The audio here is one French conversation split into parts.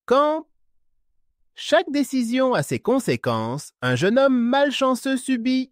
Quand chaque décision a ses conséquences, un jeune homme malchanceux subit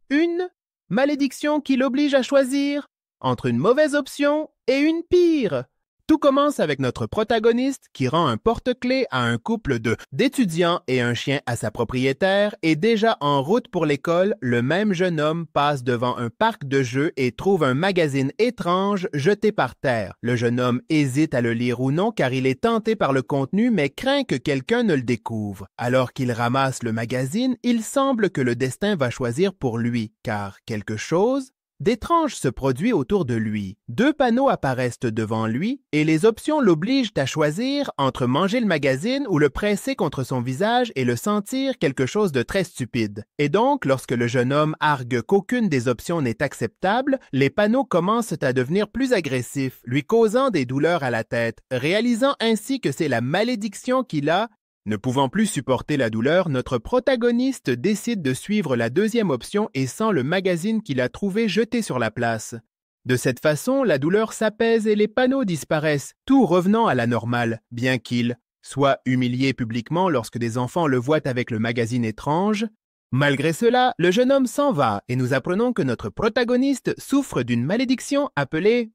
une malédiction qui l'oblige à choisir entre une mauvaise option et une pire. Tout commence avec notre protagoniste qui rend un porte-clés à un couple d'étudiants et un chien à sa propriétaire et déjà en route pour l'école, le même jeune homme passe devant un parc de jeux et trouve un magazine étrange jeté par terre. Le jeune homme hésite à le lire ou non car il est tenté par le contenu mais craint que quelqu'un ne le découvre. Alors qu'il ramasse le magazine, il semble que le destin va choisir pour lui car quelque chose d'étrange se produit autour de lui. 2 panneaux apparaissent devant lui et les options l'obligent à choisir entre manger le magazine ou le presser contre son visage et le sentir quelque chose de très stupide. Et donc, lorsque le jeune homme argue qu'aucune des options n'est acceptable, les panneaux commencent à devenir plus agressifs, lui causant des douleurs à la tête, réalisant ainsi que c'est la malédiction qu'il a. Ne pouvant plus supporter la douleur, notre protagoniste décide de suivre la deuxième option et sent le magazine qu'il a trouvé jeté sur la place. De cette façon, la douleur s'apaise et les panneaux disparaissent, tout revenant à la normale, bien qu'il soit humilié publiquement lorsque des enfants le voient avec le magazine étrange. Malgré cela, le jeune homme s'en va et nous apprenons que notre protagoniste souffre d'une malédiction appelée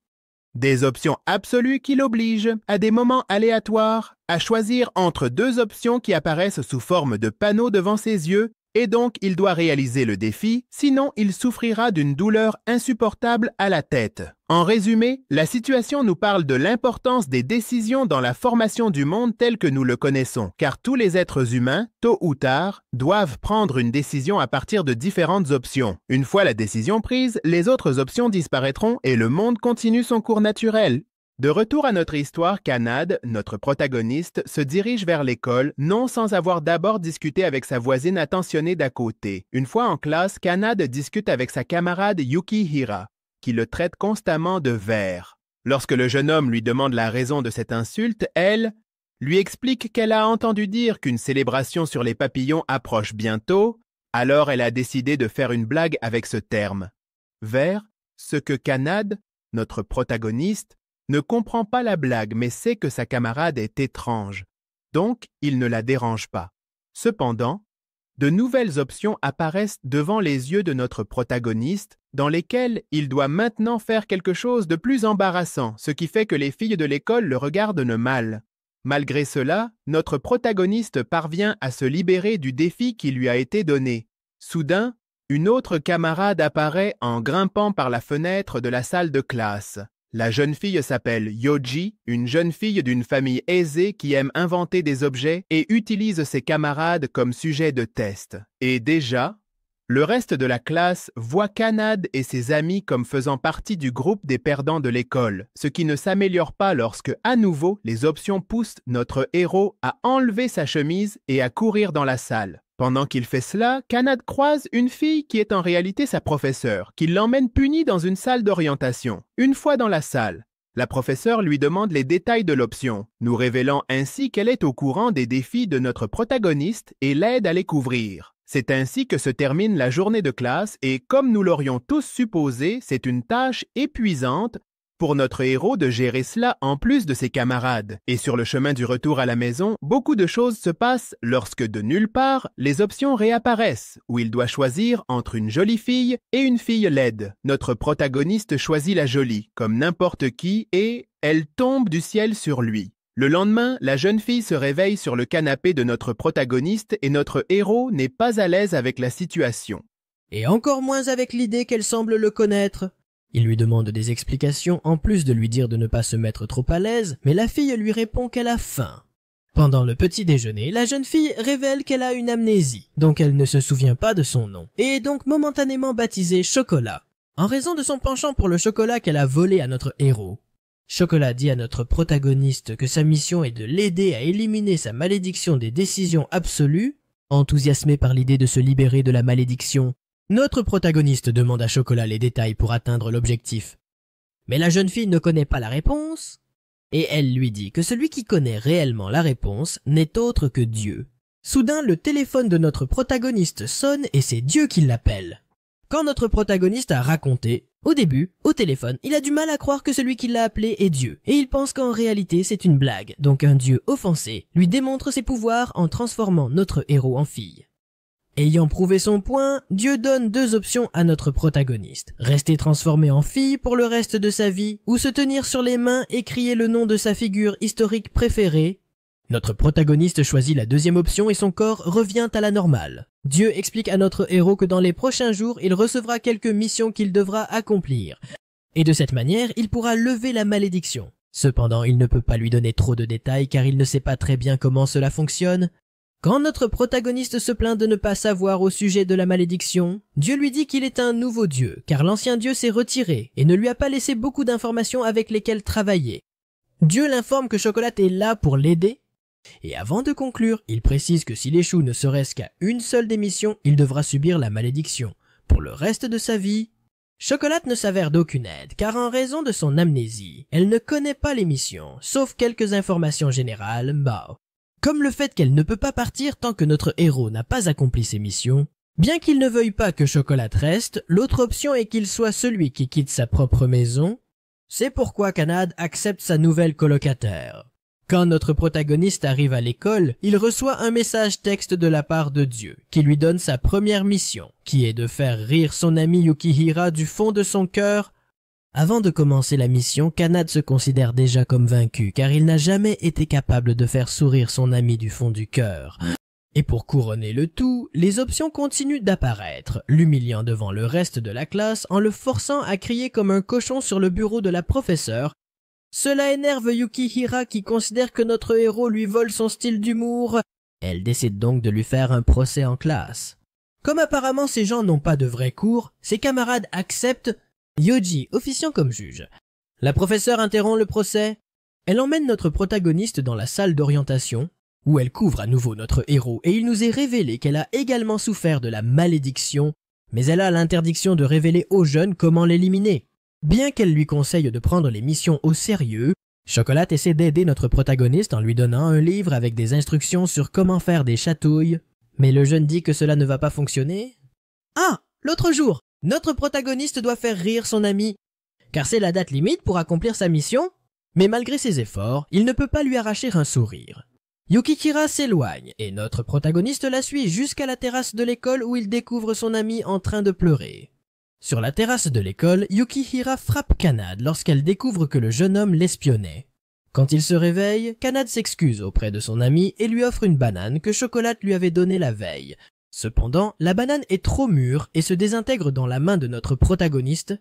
des options absolues qui l'obligent, à des moments aléatoires, à choisir entre 2 options qui apparaissent sous forme de panneaux devant ses yeux, et donc il doit réaliser le défi, sinon il souffrira d'une douleur insupportable à la tête. En résumé, la situation nous parle de l'importance des décisions dans la formation du monde tel que nous le connaissons, car tous les êtres humains, tôt ou tard, doivent prendre une décision à partir de différentes options. Une fois la décision prise, les autres options disparaîtront et le monde continue son cours naturel. De retour à notre histoire, Kanad, notre protagoniste, se dirige vers l'école, non sans avoir d'abord discuté avec sa voisine attentionnée d'à côté. Une fois en classe, Kanad discute avec sa camarade Yukihira, qui le traite constamment de ver. Lorsque le jeune homme lui demande la raison de cette insulte, elle lui explique qu'elle a entendu dire qu'une célébration sur les papillons approche bientôt, alors elle a décidé de faire une blague avec ce terme. Ver, ce que Kanad, notre protagoniste, ne comprend pas la blague mais sait que sa camarade est étrange, donc il ne la dérange pas. Cependant, de nouvelles options apparaissent devant les yeux de notre protagoniste dans lesquelles il doit maintenant faire quelque chose de plus embarrassant, ce qui fait que les filles de l'école le regardent mal. Malgré cela, notre protagoniste parvient à se libérer du défi qui lui a été donné. Soudain, une autre camarade apparaît en grimpant par la fenêtre de la salle de classe. La jeune fille s'appelle Yoji, une jeune fille d'une famille aisée qui aime inventer des objets et utilise ses camarades comme sujet de test. Et déjà, le reste de la classe voit Kanad et ses amis comme faisant partie du groupe des perdants de l'école, ce qui ne s'améliore pas lorsque, à nouveau, les options poussent notre héros à enlever sa chemise et à courir dans la salle. Pendant qu'il fait cela, Kanad croise une fille qui est en réalité sa professeure, qui l'emmène puni dans une salle d'orientation. Une fois dans la salle, la professeure lui demande les détails de l'option, nous révélant ainsi qu'elle est au courant des défis de notre protagoniste et l'aide à les couvrir. C'est ainsi que se termine la journée de classe et, comme nous l'aurions tous supposé, c'est une tâche épuisante pour notre héros de gérer cela en plus de ses camarades. Et sur le chemin du retour à la maison, beaucoup de choses se passent lorsque de nulle part, les options réapparaissent, où il doit choisir entre une jolie fille et une fille laide. Notre protagoniste choisit la jolie, comme n'importe qui, et elle tombe du ciel sur lui. Le lendemain, la jeune fille se réveille sur le canapé de notre protagoniste et notre héros n'est pas à l'aise avec la situation. Et encore moins avec l'idée qu'elle semble le connaître. Il lui demande des explications en plus de lui dire de ne pas se mettre trop à l'aise, mais la fille lui répond qu'elle a faim. Pendant le petit déjeuner, la jeune fille révèle qu'elle a une amnésie, donc elle ne se souvient pas de son nom, et est donc momentanément baptisée Chocolat, en raison de son penchant pour le chocolat qu'elle a volé à notre héros. Chocolat dit à notre protagoniste que sa mission est de l'aider à éliminer sa malédiction des décisions absolues. Enthousiasmé par l'idée de se libérer de la malédiction, notre protagoniste demande à Chocolat les détails pour atteindre l'objectif. Mais la jeune fille ne connaît pas la réponse, et elle lui dit que celui qui connaît réellement la réponse n'est autre que Dieu. Soudain, le téléphone de notre protagoniste sonne et c'est Dieu qui l'appelle. Quand notre protagoniste a raconté, au début, au téléphone, il a du mal à croire que celui qui l'a appelé est Dieu, et il pense qu'en réalité c'est une blague, donc un Dieu offensé lui démontre ses pouvoirs en transformant notre héros en fille. Ayant prouvé son point, Dieu donne 2 options à notre protagoniste. Rester transformé en fille pour le reste de sa vie, ou se tenir sur les mains et crier le nom de sa figure historique préférée. Notre protagoniste choisit la 2e option et son corps revient à la normale. Dieu explique à notre héros que dans les prochains jours, il recevra quelques missions qu'il devra accomplir. Et de cette manière, il pourra lever la malédiction. Cependant, il ne peut pas lui donner trop de détails car il ne sait pas très bien comment cela fonctionne. Quand notre protagoniste se plaint de ne pas savoir au sujet de la malédiction, Dieu lui dit qu'il est un nouveau Dieu, car l'ancien Dieu s'est retiré et ne lui a pas laissé beaucoup d'informations avec lesquelles travailler. Dieu l'informe que Chocolat est là pour l'aider, et avant de conclure, il précise que s'il échoue ne serait-ce qu'à une seule des missions, il devra subir la malédiction. Pour le reste de sa vie, Chocolat ne s'avère d'aucune aide, car en raison de son amnésie, elle ne connaît pas les missions, sauf quelques informations générales, comme le fait qu'elle ne peut pas partir tant que notre héros n'a pas accompli ses missions. Bien qu'il ne veuille pas que Chocolat reste, l'autre option est qu'il soit celui qui quitte sa propre maison. C'est pourquoi Kanad accepte sa nouvelle colocataire. Quand notre protagoniste arrive à l'école, il reçoit un message texte de la part de Dieu, qui lui donne sa première mission, qui est de faire rire son ami Yukihira du fond de son cœur. Avant de commencer la mission, Kanad se considère déjà comme vaincu, car il n'a jamais été capable de faire sourire son ami du fond du cœur. Et pour couronner le tout, les options continuent d'apparaître, l'humiliant devant le reste de la classe en le forçant à crier comme un cochon sur le bureau de la professeure. Cela énerve Yukihira qui considère que notre héros lui vole son style d'humour. Elle décide donc de lui faire un procès en classe. Comme apparemment ces gens n'ont pas de vrais cours, ses camarades acceptent, Yoji officiant comme juge. La professeure interrompt le procès. Elle emmène notre protagoniste dans la salle d'orientation, où elle couvre à nouveau notre héros et il nous est révélé qu'elle a également souffert de la malédiction, mais elle a l'interdiction de révéler aux jeunes comment l'éliminer. Bien qu'elle lui conseille de prendre les missions au sérieux, Chocolat essaie d'aider notre protagoniste en lui donnant un livre avec des instructions sur comment faire des chatouilles. Mais le jeune dit que cela ne va pas fonctionner. Ah, l'autre jour, notre protagoniste doit faire rire son ami, car c'est la date limite pour accomplir sa mission. Mais malgré ses efforts, il ne peut pas lui arracher un sourire. Yukihira s'éloigne et notre protagoniste la suit jusqu'à la terrasse de l'école où il découvre son ami en train de pleurer. Sur la terrasse de l'école, Yukihira frappe Kanad lorsqu'elle découvre que le jeune homme l'espionnait. Quand il se réveille, Kanad s'excuse auprès de son ami et lui offre une banane que Chocolat lui avait donnée la veille. Cependant, la banane est trop mûre et se désintègre dans la main de notre protagoniste.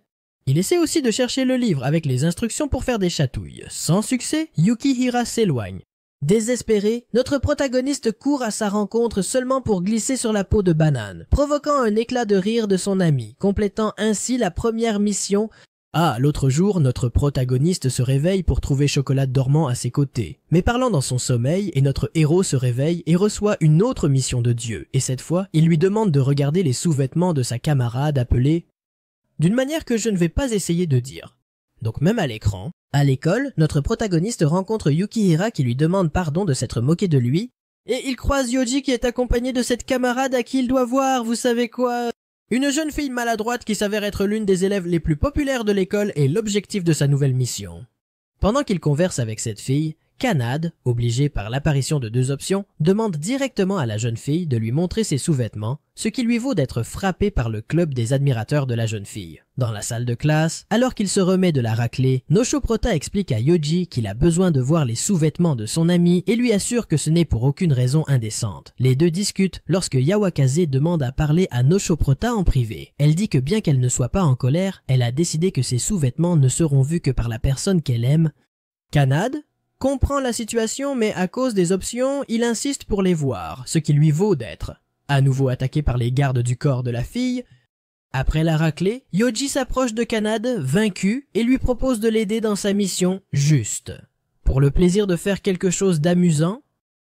Il essaie aussi de chercher le livre avec les instructions pour faire des chatouilles. Sans succès, Yukihira s'éloigne. Désespéré, notre protagoniste court à sa rencontre seulement pour glisser sur la peau de banane, provoquant un éclat de rire de son ami, complétant ainsi la première mission. Ah, l'autre jour, notre protagoniste se réveille pour trouver Chocolat dormant à ses côtés, mais parlant dans son sommeil, et notre héros se réveille et reçoit une autre mission de Dieu, et cette fois, il lui demande de regarder les sous-vêtements de sa camarade appelée d'une manière que je ne vais pas essayer de dire. Donc même à l'écran, à l'école, notre protagoniste rencontre Yukihira qui lui demande pardon de s'être moqué de lui, et il croise Yoji qui est accompagné de cette camarade à qui il doit voir, vous savez quoi, une jeune fille maladroite qui s'avère être l'une des élèves les plus populaires de l'école et l'objectif de sa nouvelle mission. Pendant qu'il converse avec cette fille, Kanad, obligé par l'apparition de 2 options, demande directement à la jeune fille de lui montrer ses sous-vêtements, ce qui lui vaut d'être frappé par le club des admirateurs de la jeune fille. Dans la salle de classe, alors qu'il se remet de la raclée, Nosho Prota explique à Yoji qu'il a besoin de voir les sous-vêtements de son ami et lui assure que ce n'est pour aucune raison indécente. Les deux discutent lorsque Yawakaze demande à parler à Nosho Prota en privé. Elle dit que bien qu'elle ne soit pas en colère, elle a décidé que ses sous-vêtements ne seront vus que par la personne qu'elle aime. Kanad comprend la situation, mais à cause des options, il insiste pour les voir, ce qui lui vaut d'être à nouveau attaqué par les gardes du corps de la fille. Après la raclée, Yoji s'approche de Kanad, vaincu, et lui propose de l'aider dans sa mission juste. Pour le plaisir de faire quelque chose d'amusant,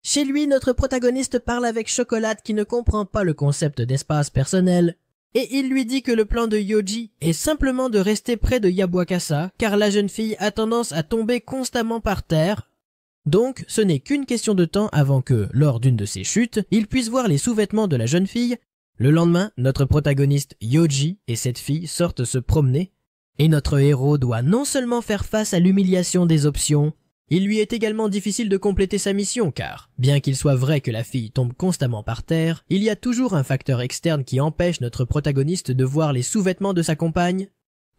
chez lui, notre protagoniste parle avec Chocolat qui ne comprend pas le concept d'espace personnel, et il lui dit que le plan de Yoji est simplement de rester près de Yabuakasa, car la jeune fille a tendance à tomber constamment par terre. Donc, ce n'est qu'une question de temps avant que, lors d'une de ses chutes, il puisse voir les sous-vêtements de la jeune fille, Le lendemain, notre protagoniste Yoji et cette fille sortent se promener, et notre héros doit non seulement faire face à l'humiliation des options, il lui est également difficile de compléter sa mission car, bien qu'il soit vrai que la fille tombe constamment par terre, il y a toujours un facteur externe qui empêche notre protagoniste de voir les sous-vêtements de sa compagne.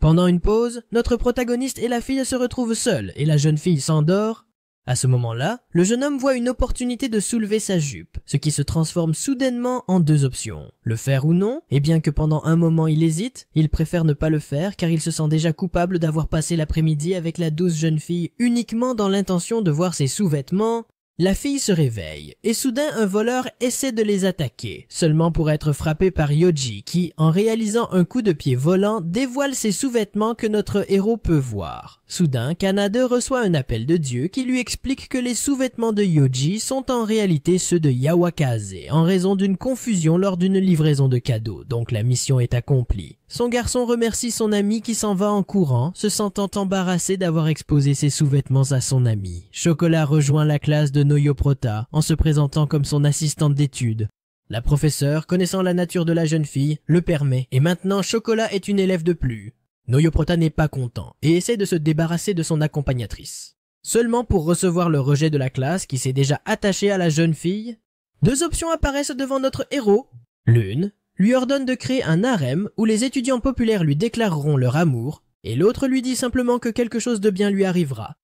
Pendant une pause, notre protagoniste et la fille se retrouvent seuls et la jeune fille s'endort. À ce moment-là, le jeune homme voit une opportunité de soulever sa jupe, ce qui se transforme soudainement en deux options. Le faire ou non, et bien que pendant un moment il hésite, il préfère ne pas le faire car il se sent déjà coupable d'avoir passé l'après-midi avec la douce jeune fille uniquement dans l'intention de voir ses sous-vêtements. La fille se réveille, et soudain un voleur essaie de les attaquer, seulement pour être frappé par Yoji qui, en réalisant un coup de pied volant, dévoile ses sous-vêtements que notre héros peut voir. Soudain, Kanade reçoit un appel de Dieu qui lui explique que les sous-vêtements de Yoji sont en réalité ceux de Yawakaze, en raison d'une confusion lors d'une livraison de cadeaux, donc la mission est accomplie. Son garçon remercie son ami qui s'en va en courant, se sentant embarrassé d'avoir exposé ses sous-vêtements à son ami. Chocolat rejoint la classe de Noyo Prota en se présentant comme son assistante d'études. La professeure, connaissant la nature de la jeune fille, le permet et maintenant Chocolat est une élève de plus. Noyo Prota n'est pas content et essaie de se débarrasser de son accompagnatrice. Seulement pour recevoir le rejet de la classe qui s'est déjà attachée à la jeune fille, deux options apparaissent devant notre héros. L'une lui ordonne de créer un harem où les étudiants populaires lui déclareront leur amour, et l'autre lui dit simplement que quelque chose de bien lui arrivera.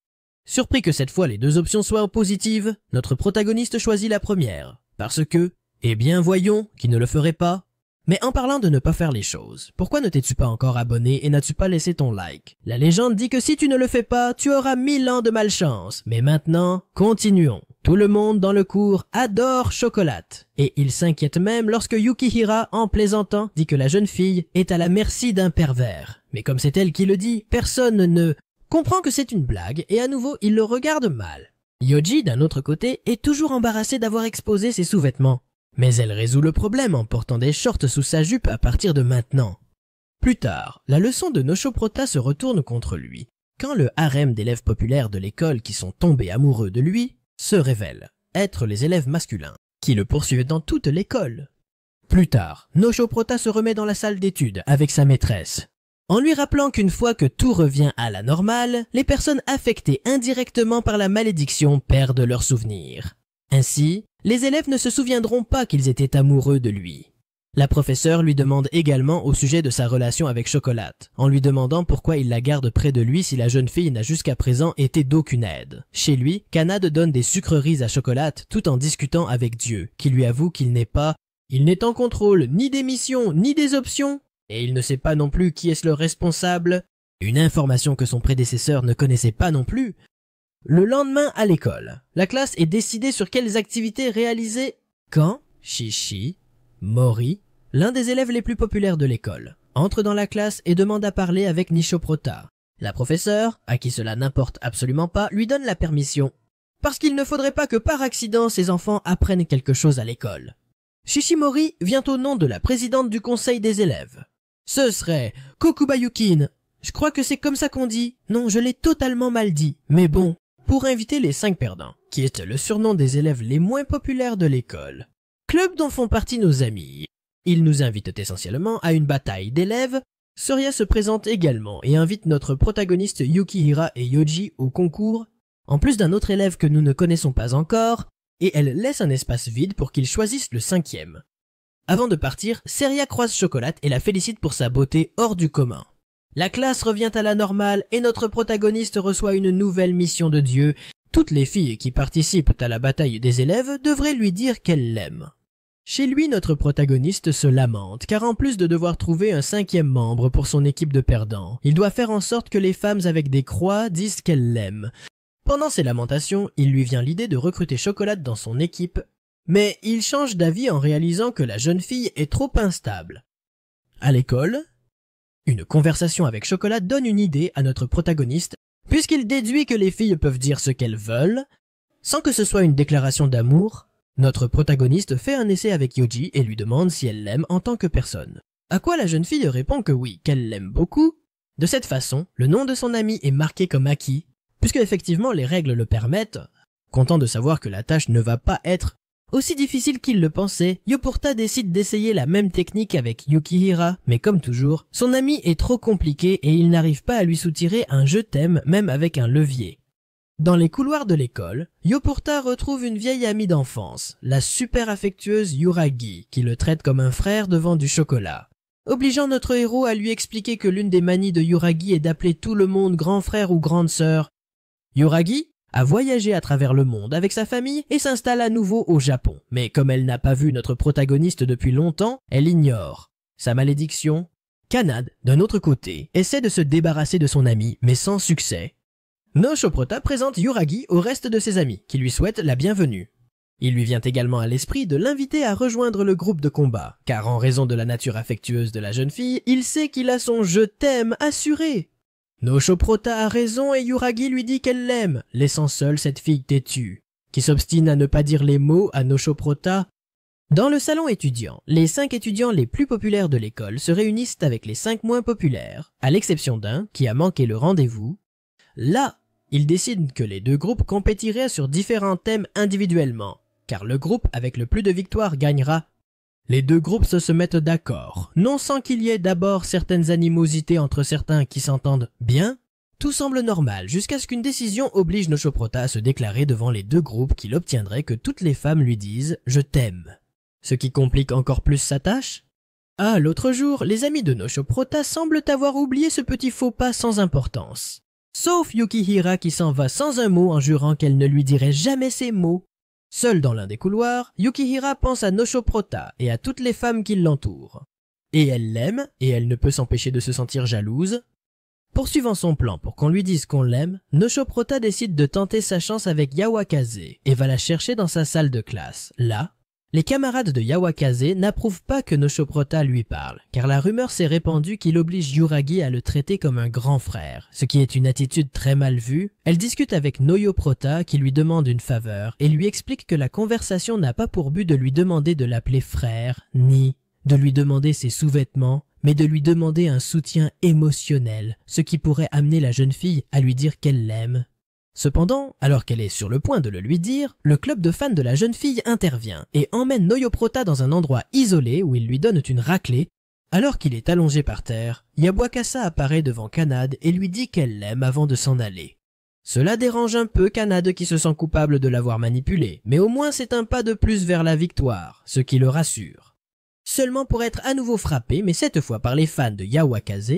Surpris que cette fois les deux options soient positives, notre protagoniste choisit la première, parce que, eh bien voyons, qui ne le ferait pas? Mais en parlant de ne pas faire les choses, pourquoi ne t'es-tu pas encore abonné et n'as-tu pas laissé ton like? La légende dit que si tu ne le fais pas, tu auras 1000 ans de malchance. Mais maintenant, continuons. Tout le monde dans le cours adore Chocolat. Et il s'inquiète même lorsque Yukihira, en plaisantant, dit que la jeune fille est à la merci d'un pervers. Mais comme c'est elle qui le dit, personne ne comprend que c'est une blague et à nouveau il le regarde mal. Yoji, d'un autre côté, est toujours embarrassé d'avoir exposé ses sous-vêtements. Mais elle résout le problème en portant des shorts sous sa jupe à partir de maintenant. Plus tard, la leçon de Noshoprota se retourne contre lui, quand le harem d'élèves populaires de l'école qui sont tombés amoureux de lui se révèle être les élèves masculins, qui le poursuivaient dans toute l'école. Plus tard, Noshoprota se remet dans la salle d'études avec sa maîtresse, en lui rappelant qu'une fois que tout revient à la normale, les personnes affectées indirectement par la malédiction perdent leurs souvenirs. Ainsi, les élèves ne se souviendront pas qu'ils étaient amoureux de lui. La professeure lui demande également au sujet de sa relation avec Chocolat, en lui demandant pourquoi il la garde près de lui si la jeune fille n'a jusqu'à présent été d'aucune aide. Chez lui, Kanade donne des sucreries à Chocolat tout en discutant avec Dieu, qui lui avoue qu'il n'est en contrôle ni des missions ni des options, et il ne sait pas non plus qui est le responsable, une information que son prédécesseur ne connaissait pas non plus. Le lendemain à l'école, la classe est décidée sur quelles activités réaliser quand Shishi, Mori, l'un des élèves les plus populaires de l'école, entre dans la classe et demande à parler avec Nishoprota. La professeure, à qui cela n'importe absolument pas, lui donne la permission, parce qu'il ne faudrait pas que par accident ses enfants apprennent quelque chose à l'école. Shishimori vient au nom de la présidente du conseil des élèves. Ce serait Kokubayukin. Je crois que c'est comme ça qu'on dit. Non, je l'ai totalement mal dit. Mais bon, pour inviter les 5 perdants, qui est le surnom des élèves les moins populaires de l'école. Club dont font partie nos amis. Ils nous invitent essentiellement à une bataille d'élèves. Surya se présente également et invite notre protagoniste Yukihira et Yoji au concours, en plus d'un autre élève que nous ne connaissons pas encore, et elle laisse un espace vide pour qu'ils choisissent le 5e. Avant de partir, Seria croise Chocolat et la félicite pour sa beauté hors du commun. La classe revient à la normale et notre protagoniste reçoit une nouvelle mission de Dieu. Toutes les filles qui participent à la bataille des élèves devraient lui dire qu'elles l'aiment. Chez lui, notre protagoniste se lamente, car en plus de devoir trouver un 5e membre pour son équipe de perdants, il doit faire en sorte que les femmes avec des croix disent qu'elles l'aiment. Pendant ces lamentations, il lui vient l'idée de recruter Chocolat dans son équipe, mais il change d'avis en réalisant que la jeune fille est trop instable. À l'école, une conversation avec Chocolat donne une idée à notre protagoniste, puisqu'il déduit que les filles peuvent dire ce qu'elles veulent, sans que ce soit une déclaration d'amour. Notre protagoniste fait un essai avec Yoji et lui demande si elle l'aime en tant que personne. À quoi la jeune fille répond que oui, qu'elle l'aime beaucoup. De cette façon, le nom de son ami est marqué comme acquis, puisque effectivement les règles le permettent, content de savoir que la tâche ne va pas être Aussi difficile qu'il le pensait, Yopurta décide d'essayer la même technique avec Yukihira, mais comme toujours, son ami est trop compliqué et il n'arrive pas à lui soutirer un « je t'aime » même avec un levier. Dans les couloirs de l'école, Yopurta retrouve une vieille amie d'enfance, la super affectueuse Yuragi, qui le traite comme un frère devant du chocolat, obligeant notre héros à lui expliquer que l'une des manies de Yuragi est d'appeler tout le monde grand frère ou grande sœur. Yuragi a voyagé à travers le monde avec sa famille et s'installe à nouveau au Japon. Mais comme elle n'a pas vu notre protagoniste depuis longtemps, elle ignore sa malédiction. Kanade, d'un autre côté, essaie de se débarrasser de son ami, mais sans succès. Noshoprota présente Yuragi au reste de ses amis, qui lui souhaitent la bienvenue. Il lui vient également à l'esprit de l'inviter à rejoindre le groupe de combat, car en raison de la nature affectueuse de la jeune fille, il sait qu'il a son « je t'aime » assuré. Noshoprota a raison et Yuragi lui dit qu'elle l'aime, laissant seule cette fille têtue, qui s'obstine à ne pas dire les mots à Noshoprota. Dans le salon étudiant, les 5 étudiants les plus populaires de l'école se réunissent avec les 5 moins populaires, à l'exception d'un qui a manqué le rendez-vous. Là, ils décident que les 2 groupes compétiraient sur différents thèmes individuellement, car le groupe avec le plus de victoires gagnera. Les 2 groupes se mettent d'accord, non sans qu'il y ait d'abord certaines animosités entre certains qui s'entendent bien. Tout semble normal jusqu'à ce qu'une décision oblige Noshoprota à se déclarer devant les 2 groupes qu'il obtiendrait que toutes les femmes lui disent « je t'aime ». Ce qui complique encore plus sa tâche. Ah, l'autre jour, les amis de Noshoprota semblent avoir oublié ce petit faux pas sans importance. Sauf Yukihira qui s'en va sans un mot en jurant qu'elle ne lui dirait jamais ces mots. Seul dans l'un des couloirs, Yukihira pense à Noshoprota et à toutes les femmes qui l'entourent. Et elle l'aime, et elle ne peut s'empêcher de se sentir jalouse. Poursuivant son plan pour qu'on lui dise qu'on l'aime, Noshoprota décide de tenter sa chance avec Yawakaze et va la chercher dans sa salle de classe. Là, les camarades de Yawakaze n'approuvent pas que Noshoprota lui parle, car la rumeur s'est répandue qu'il oblige Yuragi à le traiter comme un grand frère, ce qui est une attitude très mal vue. Elle discute avec Noyoprota qui lui demande une faveur et lui explique que la conversation n'a pas pour but de lui demander de l'appeler frère, ni de lui demander ses sous-vêtements, mais de lui demander un soutien émotionnel, ce qui pourrait amener la jeune fille à lui dire qu'elle l'aime. Cependant, alors qu'elle est sur le point de le lui dire, le club de fans de la jeune fille intervient et emmène Noyoprota dans un endroit isolé où ils lui donnent une raclée. Alors qu'il est allongé par terre, Yabuakasa apparaît devant Kanade et lui dit qu'elle l'aime avant de s'en aller. Cela dérange un peu Kanade qui se sent coupable de l'avoir manipulé, mais au moins c'est un pas de plus vers la victoire, ce qui le rassure. Seulement pour être à nouveau frappé, mais cette fois par les fans de Yawakaze.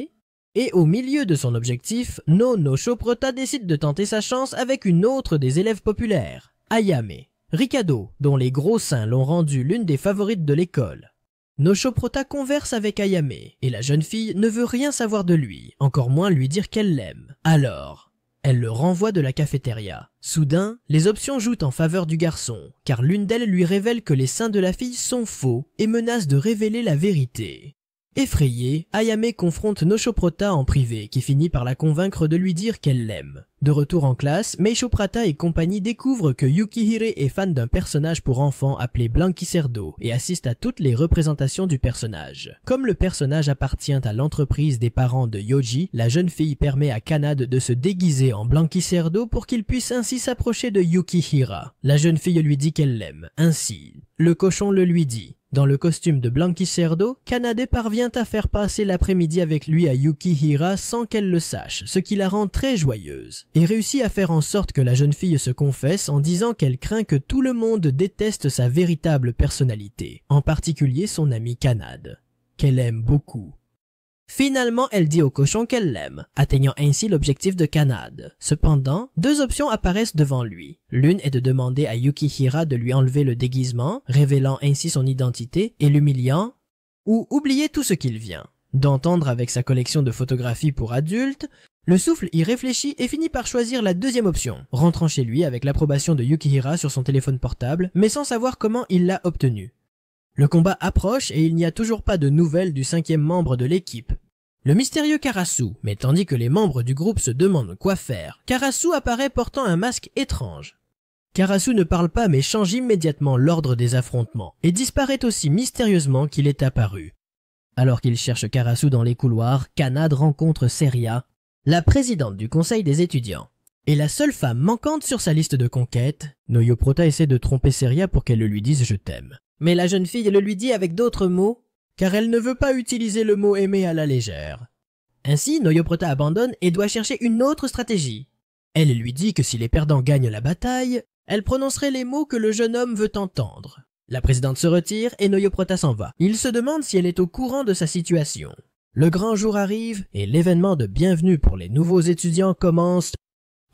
Et au milieu de son objectif, Noshoprota décide de tenter sa chance avec une autre des élèves populaires, Ayame, Rikado, dont les gros seins l'ont rendue l'une des favorites de l'école. Noshoprota converse avec Ayame, et la jeune fille ne veut rien savoir de lui, encore moins lui dire qu'elle l'aime. Alors, elle le renvoie de la cafétéria. Soudain, les options jouent en faveur du garçon, car l'une d'elles lui révèle que les seins de la fille sont faux et menace de révéler la vérité. Effrayée, Ayame confronte Noshoprota en privé, qui finit par la convaincre de lui dire qu'elle l'aime. De retour en classe, Meishoprata et compagnie découvrent que Yukihire est fan d'un personnage pour enfants appelé Blanquicerdo et assiste à toutes les représentations du personnage. Comme le personnage appartient à l'entreprise des parents de Yoji, la jeune fille permet à Kanade de se déguiser en Blanquicerdo pour qu'il puisse ainsi s'approcher de Yukihira. La jeune fille lui dit qu'elle l'aime. Ainsi, le cochon le lui dit. Dans le costume de Blanquicerdo, Kanade parvient à faire passer l'après-midi avec lui à Yukihira sans qu'elle le sache, ce qui la rend très joyeuse, et réussit à faire en sorte que la jeune fille se confesse en disant qu'elle craint que tout le monde déteste sa véritable personnalité, en particulier son amie Kanade, qu'elle aime beaucoup. Finalement, elle dit au cochon qu'elle l'aime, atteignant ainsi l'objectif de Kanade. Cependant, 2 options apparaissent devant lui. L'une est de demander à Yukihira de lui enlever le déguisement, révélant ainsi son identité et l'humiliant, ou oublier tout ce qu'il vient d'entendre avec sa collection de photographies pour adultes. Le souffle y réfléchit et finit par choisir la 2e option, rentrant chez lui avec l'approbation de Yukihira sur son téléphone portable, mais sans savoir comment il l'a obtenue. Le combat approche et il n'y a toujours pas de nouvelles du 5e membre de l'équipe, le mystérieux Karasu, mais tandis que les membres du groupe se demandent quoi faire, Karasu apparaît portant un masque étrange. Karasu ne parle pas mais change immédiatement l'ordre des affrontements et disparaît aussi mystérieusement qu'il est apparu. Alors qu'il cherche Karasu dans les couloirs, Kanade rencontre Seria, la présidente du conseil des étudiants. Et la seule femme manquante sur sa liste de conquêtes, Noyo Prota essaie de tromper Seria pour qu'elle le lui dise « je t'aime ». Mais la jeune fille le lui dit avec d'autres mots, car elle ne veut pas utiliser le mot aimer à la légère. Ainsi, Noyo Prota abandonne et doit chercher une autre stratégie. Elle lui dit que si les perdants gagnent la bataille, elle prononcerait les mots que le jeune homme veut entendre. La présidente se retire et Noyo Prota s'en va. Il se demande si elle est au courant de sa situation. Le grand jour arrive et l'événement de bienvenue pour les nouveaux étudiants commence,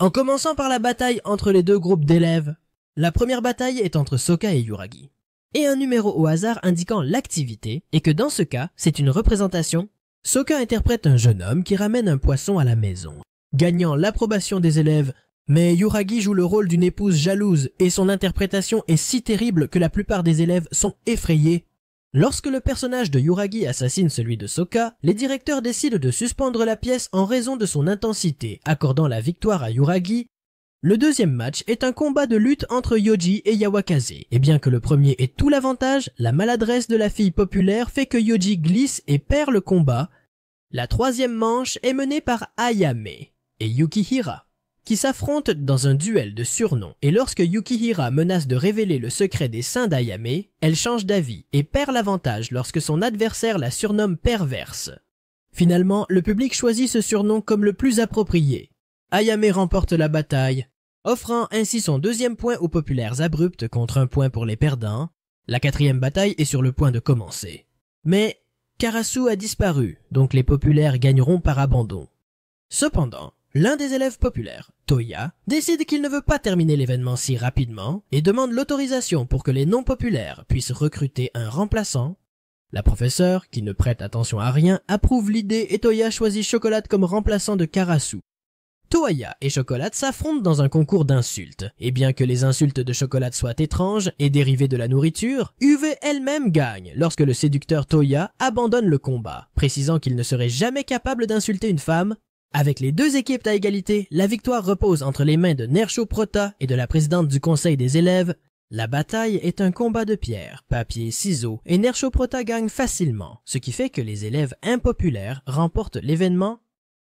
en commençant par la bataille entre les deux groupes d'élèves. La première bataille est entre Soka et Yuragi. Et un numéro au hasard indiquant l'activité, et que dans ce cas, c'est une représentation. Soka interprète un jeune homme qui ramène un poisson à la maison, gagnant l'approbation des élèves, mais Yuragi joue le rôle d'une épouse jalouse et son interprétation est si terrible que la plupart des élèves sont effrayés. Lorsque le personnage de Yuragi assassine celui de Soka, les directeurs décident de suspendre la pièce en raison de son intensité, accordant la victoire à Yuragi. Le deuxième match est un combat de lutte entre Yoji et Yawakaze, et bien que le premier ait tout l'avantage, la maladresse de la fille populaire fait que Yoji glisse et perd le combat. La troisième manche est menée par Ayame et Yukihira, qui s'affrontent dans un duel de surnoms, et lorsque Yukihira menace de révéler le secret des seins d'Ayame, elle change d'avis et perd l'avantage lorsque son adversaire la surnomme perverse. Finalement, le public choisit ce surnom comme le plus approprié. Ayame remporte la bataille, offrant ainsi son deuxième point aux populaires abruptes contre un point pour les perdants. La quatrième bataille est sur le point de commencer. Mais Karasu a disparu, donc les populaires gagneront par abandon. Cependant, l'un des élèves populaires, Toya, décide qu'il ne veut pas terminer l'événement si rapidement et demande l'autorisation pour que les non-populaires puissent recruter un remplaçant. La professeure, qui ne prête attention à rien, approuve l'idée et Toya choisit Chocolate comme remplaçant de Karasu. Toya et Chocolate s'affrontent dans un concours d'insultes, et bien que les insultes de Chocolate soient étranges et dérivées de la nourriture, UV elle-même gagne lorsque le séducteur Toya abandonne le combat, précisant qu'il ne serait jamais capable d'insulter une femme. Avec les deux équipes à égalité, la victoire repose entre les mains de Nersho Prota et de la présidente du conseil des élèves. La bataille est un combat de pierre, papier, ciseaux, et Nersho Prota gagne facilement, ce qui fait que les élèves impopulaires remportent l'événement.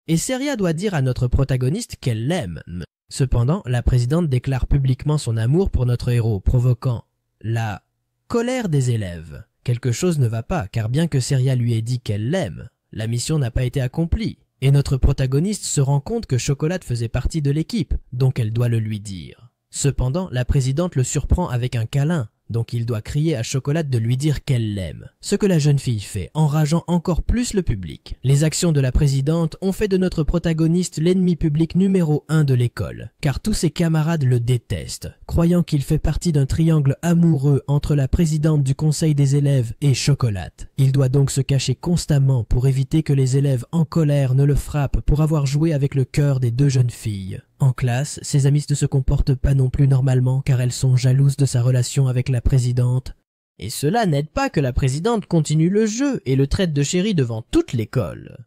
Et Seria doit dire à notre protagoniste qu'elle l'aime. Cependant, la présidente déclare publiquement son amour pour notre héros, provoquant la colère des élèves. Quelque chose ne va pas, car bien que Seria lui ait dit qu'elle l'aime, la mission n'a pas été accomplie. Et notre protagoniste se rend compte que Chocolate faisait partie de l'équipe, donc elle doit le lui dire. Cependant, la présidente le surprend avec un câlin, donc il doit crier à Chocolate de lui dire qu'elle l'aime. Ce que la jeune fille fait, enrageant encore plus le public. Les actions de la présidente ont fait de notre protagoniste l'ennemi public numéro 1 de l'école, car tous ses camarades le détestent, croyant qu'il fait partie d'un triangle amoureux entre la présidente du conseil des élèves et Chocolate. Il doit donc se cacher constamment pour éviter que les élèves en colère ne le frappent pour avoir joué avec le cœur des deux jeunes filles. En classe, ses amies ne se comportent pas non plus normalement car elles sont jalouses de sa relation avec la présidente. Et cela n'aide pas que la présidente continue le jeu et le traite de chéri devant toute l'école.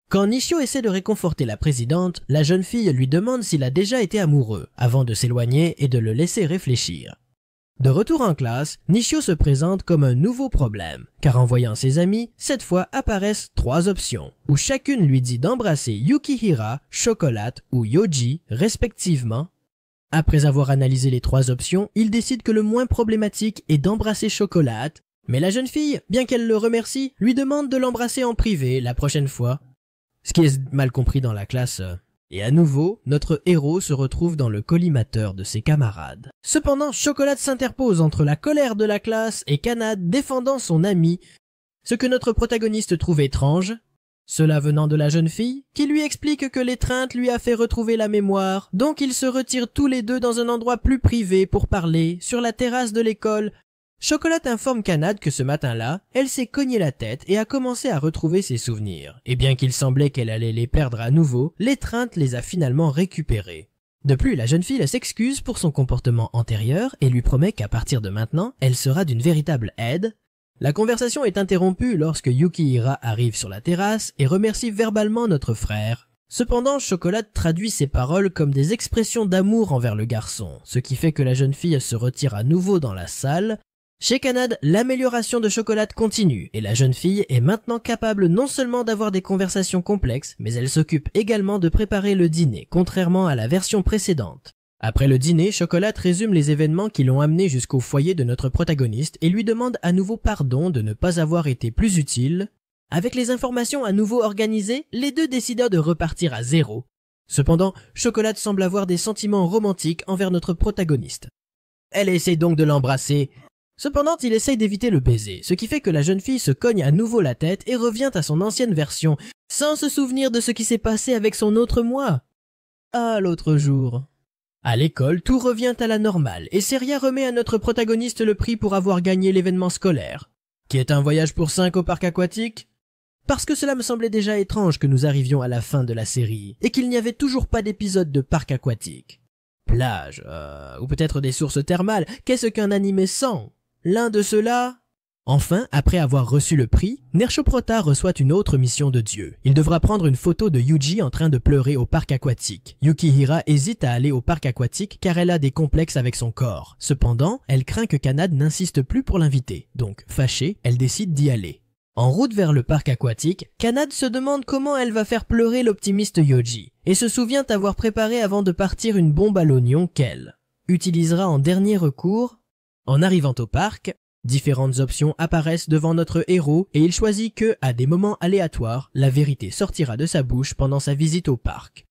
Quand Nishio essaie de réconforter la présidente, la jeune fille lui demande s'il a déjà été amoureux, avant de s'éloigner et de le laisser réfléchir. De retour en classe, Nishio se présente comme un nouveau problème, car en voyant ses amis, cette fois apparaissent 3 options, où chacune lui dit d'embrasser Yukihira, Chocolate ou Yoji, respectivement. Après avoir analysé les 3 options, il décide que le moins problématique est d'embrasser Chocolate, mais la jeune fille, bien qu'elle le remercie, lui demande de l'embrasser en privé la prochaine fois. Ce qui est mal compris dans la classe. Et à nouveau, notre héros se retrouve dans le collimateur de ses camarades. Cependant, Chocolate s'interpose entre la colère de la classe et Kanade défendant son ami, ce que notre protagoniste trouve étrange, cela venant de la jeune fille, qui lui explique que l'étreinte lui a fait retrouver la mémoire, donc ils se retirent tous les deux dans un endroit plus privé pour parler, sur la terrasse de l'école. Chocolate informe Kanade que ce matin-là, elle s'est cogné la tête et a commencé à retrouver ses souvenirs. Et bien qu'il semblait qu'elle allait les perdre à nouveau, l'étreinte les a finalement récupérés. De plus, la jeune fille s'excuse pour son comportement antérieur et lui promet qu'à partir de maintenant, elle sera d'une véritable aide. La conversation est interrompue lorsque Yukihira arrive sur la terrasse et remercie verbalement notre frère. Cependant, Chocolate traduit ses paroles comme des expressions d'amour envers le garçon, ce qui fait que la jeune fille se retire à nouveau dans la salle. Chez Kanad, l'amélioration de Chocolat continue et la jeune fille est maintenant capable non seulement d'avoir des conversations complexes, mais elle s'occupe également de préparer le dîner, contrairement à la version précédente. Après le dîner, Chocolat résume les événements qui l'ont amené jusqu'au foyer de notre protagoniste et lui demande à nouveau pardon de ne pas avoir été plus utile. Avec les informations à nouveau organisées, les deux décident de repartir à zéro. Cependant, Chocolat semble avoir des sentiments romantiques envers notre protagoniste. Elle essaie donc de l'embrasser. Cependant, il essaye d'éviter le baiser, ce qui fait que la jeune fille se cogne à nouveau la tête et revient à son ancienne version, sans se souvenir de ce qui s'est passé avec son autre moi. Ah, l'autre jour. À l'école, tout revient à la normale et Seria remet à notre protagoniste le prix pour avoir gagné l'événement scolaire, qui est un voyage pour 5 au parc aquatique. Parce que cela me semblait déjà étrange que nous arrivions à la fin de la série et qu'il n'y avait toujours pas d'épisode de parc aquatique. Plage, ou peut-être des sources thermales, qu'est-ce qu'un animé sans? L'un de ceux-là. Enfin, après avoir reçu le prix, Nershoprota reçoit une autre mission de Dieu. Il devra prendre une photo de Yuji en train de pleurer au parc aquatique. Yukihira hésite à aller au parc aquatique car elle a des complexes avec son corps. Cependant, elle craint que Kanad n'insiste plus pour l'inviter. Donc, fâchée, elle décide d'y aller. En route vers le parc aquatique, Kanad se demande comment elle va faire pleurer l'optimiste Yoji et se souvient avoir préparé avant de partir une bombe à l'oignon qu'elle utilisera en dernier recours. En arrivant au parc, différentes options apparaissent devant notre héros et il choisit que, à des moments aléatoires, la vérité sortira de sa bouche pendant sa visite au parc.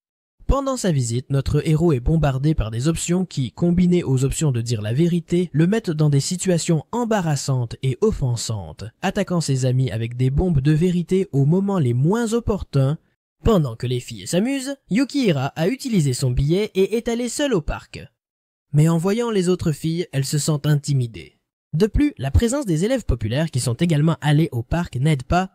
Pendant sa visite, notre héros est bombardé par des options qui, combinées aux options de dire la vérité, le mettent dans des situations embarrassantes et offensantes, attaquant ses amis avec des bombes de vérité aux moments les moins opportuns. Pendant que les filles s'amusent, Yukihira a utilisé son billet et est allée seule au parc. Mais en voyant les autres filles, elle se sent intimidée. De plus, la présence des élèves populaires qui sont également allés au parc n'aide pas.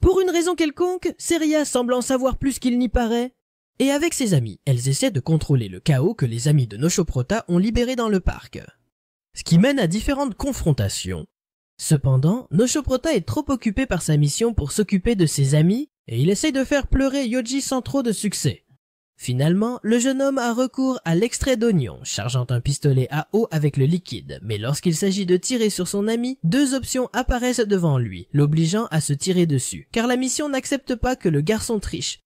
Pour une raison quelconque, Seria semble en savoir plus qu'il n'y paraît. Et avec ses amis, elles essaient de contrôler le chaos que les amis de Nershoprota ont libéré dans le parc. Ce qui mène à différentes confrontations. Cependant, Nershoprota est trop occupé par sa mission pour s'occuper de ses amis et il essaye de faire pleurer Yoji sans trop de succès. Finalement, le jeune homme a recours à l'extrait d'oignon, chargeant un pistolet à eau avec le liquide, mais lorsqu'il s'agit de tirer sur son ami, deux options apparaissent devant lui, l'obligeant à se tirer dessus, car la mission n'accepte pas que le garçon triche.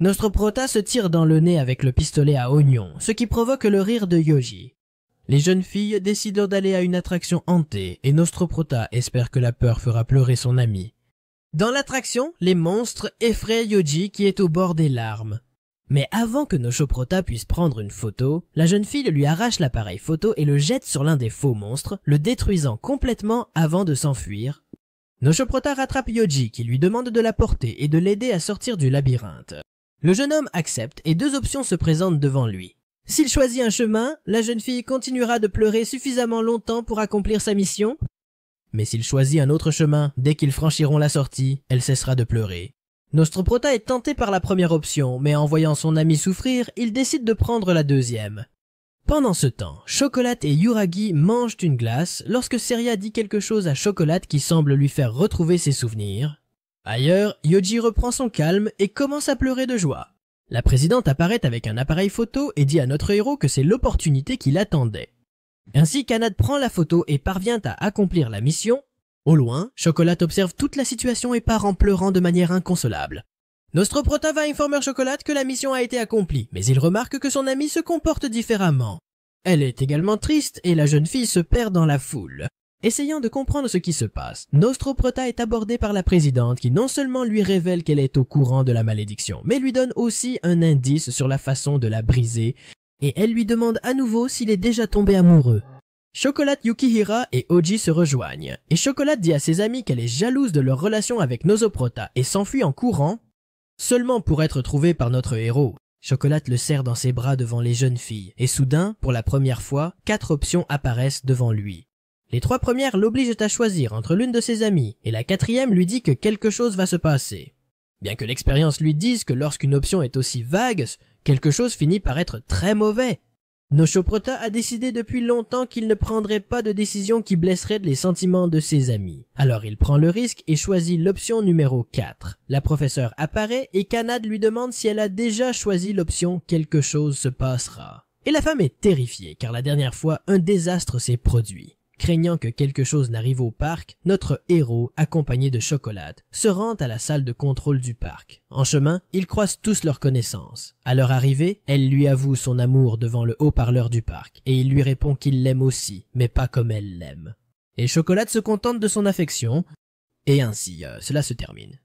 Notre prota se tire dans le nez avec le pistolet à oignon, ce qui provoque le rire de Yoji. Les jeunes filles décident d'aller à une attraction hantée, et Nostroprota espère que la peur fera pleurer son ami. Dans l'attraction, les monstres effraient Yoji qui est au bord des larmes. Mais avant que Nershoprota puisse prendre une photo, la jeune fille lui arrache l'appareil photo et le jette sur l'un des faux monstres, le détruisant complètement avant de s'enfuir. Nershoprota rattrape Yoji qui lui demande de la porter et de l'aider à sortir du labyrinthe. Le jeune homme accepte et deux options se présentent devant lui. S'il choisit un chemin, la jeune fille continuera de pleurer suffisamment longtemps pour accomplir sa mission. Mais s'il choisit un autre chemin, dès qu'ils franchiront la sortie, elle cessera de pleurer. Nostroprota est tenté par la première option, mais en voyant son ami souffrir, il décide de prendre la deuxième. Pendant ce temps, Chocolat et Yuragi mangent une glace lorsque Seria dit quelque chose à Chocolat qui semble lui faire retrouver ses souvenirs. Ailleurs, Yoji reprend son calme et commence à pleurer de joie. La présidente apparaît avec un appareil photo et dit à notre héros que c'est l'opportunité qu'il attendait. Ainsi, Kanad prend la photo et parvient à accomplir la mission. Au loin, Chocolat observe toute la situation et part en pleurant de manière inconsolable. Nostroprota va informer Chocolat que la mission a été accomplie, mais il remarque que son amie se comporte différemment. Elle est également triste et la jeune fille se perd dans la foule. Essayant de comprendre ce qui se passe, Nostroprota est abordée par la présidente qui non seulement lui révèle qu'elle est au courant de la malédiction, mais lui donne aussi un indice sur la façon de la briser, et elle lui demande à nouveau s'il est déjà tombé amoureux. Chocolat, Yukihira et Oji se rejoignent, et Chocolat dit à ses amis qu'elle est jalouse de leur relation avec Nosoprota et s'enfuit en courant, seulement pour être trouvée par notre héros. Chocolat le serre dans ses bras devant les jeunes filles, et soudain, pour la première fois, 4 options apparaissent devant lui. Les 3 premières l'obligent à choisir entre l'une de ses amies, et la 4e lui dit que quelque chose va se passer. Bien que l'expérience lui dise que lorsqu'une option est aussi vague, quelque chose finit par être très mauvais. Nershoprota a décidé depuis longtemps qu'il ne prendrait pas de décision qui blesserait les sentiments de ses amis. Alors il prend le risque et choisit l'option numéro 4. La professeure apparaît et Kanad lui demande si elle a déjà choisi l'option « Quelque chose se passera ». Et la femme est terrifiée car la dernière fois un désastre s'est produit. Craignant que quelque chose n'arrive au parc, notre héros, accompagné de Chocolat, se rend à la salle de contrôle du parc. En chemin, ils croisent tous leurs connaissances. À leur arrivée, elle lui avoue son amour devant le haut-parleur du parc, et il lui répond qu'il l'aime aussi, mais pas comme elle l'aime. Et Chocolat se contente de son affection, et ainsi, cela se termine.